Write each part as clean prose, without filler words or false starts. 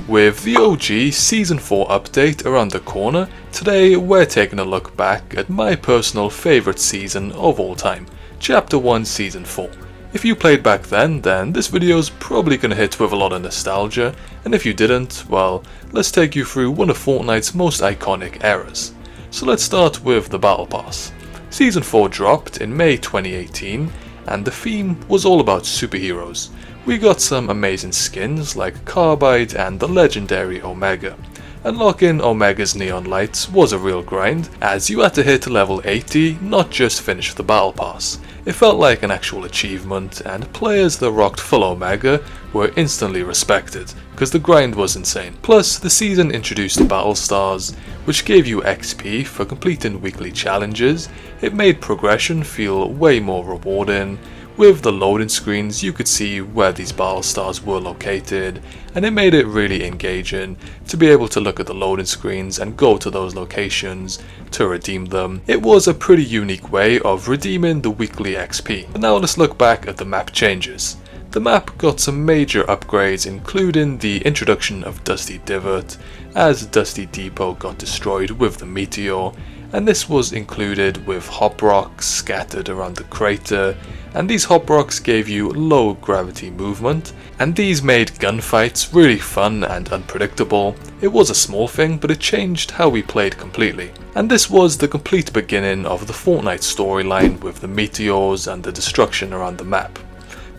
With the OG Season 4 update around the corner, today we're taking a look back at my personal favourite season of all time, Chapter 1 Season 4. If you played back then this video's probably gonna hit with a lot of nostalgia, and if you didn't, well, let's take you through one of Fortnite's most iconic eras. So let's start with the Battle Pass. Season 4 dropped in May 2018, and the theme was all about superheroes. We got some amazing skins like Carbide and the legendary Omega. Unlocking Omega's neon lights was a real grind, as you had to hit level 80, not just finish the Battle Pass. It felt like an actual achievement, and players that rocked full Omega were instantly respected, because the grind was insane. Plus, the season introduced Battle Stars, which gave you XP for completing weekly challenges. It made progression feel way more rewarding. With the loading screens, you could see where these battle stars were located, and it made it really engaging to be able to look at the loading screens and go to those locations to redeem them. It was a pretty unique way of redeeming the weekly XP. But now let's look back at the map changes. The map got some major upgrades, including the introduction of Dusty Divot, as Dusty Depot got destroyed with the meteor, and this was included with hop rocks scattered around the crater, and these hop rocks gave you low gravity movement, and these made gunfights really fun and unpredictable. It was a small thing, but it changed how we played completely. And this was the complete beginning of the Fortnite storyline with the meteors and the destruction around the map.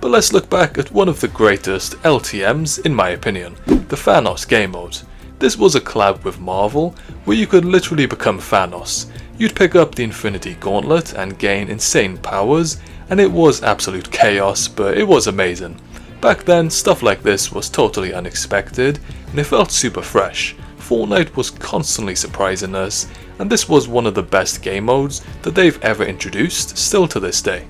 But let's look back at one of the greatest LTMs in my opinion, the Thanos game mode. This was a collab with Marvel, where you could literally become Thanos. You'd pick up the Infinity Gauntlet and gain insane powers, and it was absolute chaos, but it was amazing. Back then, stuff like this was totally unexpected, and it felt super fresh. Fortnite was constantly surprising us, and this was one of the best game modes that they've ever introduced, still to this day.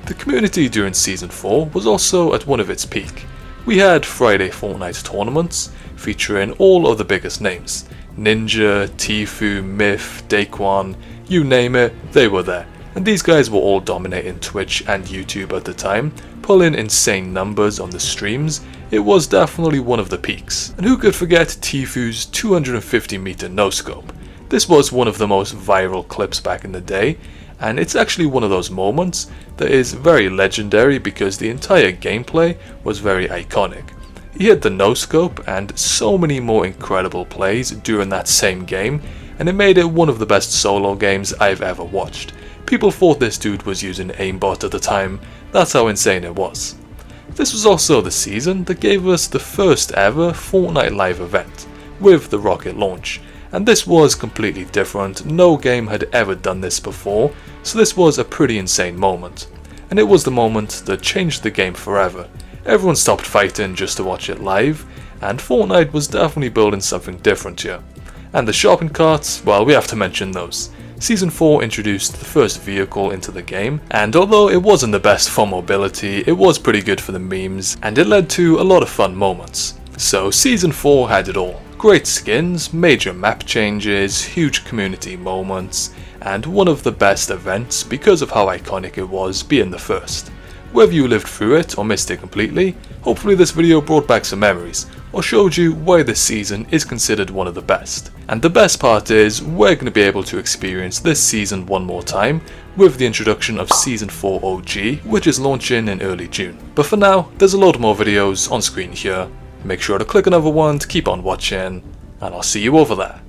The community during Season 4 was also at one of its peak. We had Friday Fortnite tournaments, featuring all of the biggest names. Ninja, Tfue, Myth, Daquan, you name it, they were there. And these guys were all dominating Twitch and YouTube at the time, pulling insane numbers on the streams. It was definitely one of the peaks. And who could forget Tfue's 250 meter no-scope? This was one of the most viral clips back in the day, and it's actually one of those moments that is very legendary because the entire gameplay was very iconic. He hit the no-scope and so many more incredible plays during that same game, and it made it one of the best solo games I've ever watched. People thought this dude was using aimbot at the time, that's how insane it was. This was also the season that gave us the first ever Fortnite live event, with the rocket launch. And this was completely different, no game had ever done this before, so this was a pretty insane moment. And it was the moment that changed the game forever. Everyone stopped fighting just to watch it live, and Fortnite was definitely building something different here. And the shopping carts, well, we have to mention those. Season 4 introduced the first vehicle into the game, and although it wasn't the best for mobility, it was pretty good for the memes, and it led to a lot of fun moments. So Season 4 had it all. Great skins, major map changes, huge community moments, and one of the best events because of how iconic it was being the first. Whether you lived through it or missed it completely, hopefully this video brought back some memories, or showed you why this season is considered one of the best. And the best part is, we're going to be able to experience this season one more time, with the introduction of Season 4 OG, which is launching in early June. But for now, there's a lot more videos on screen here. Make sure to click another one to keep on watching, and I'll see you over there.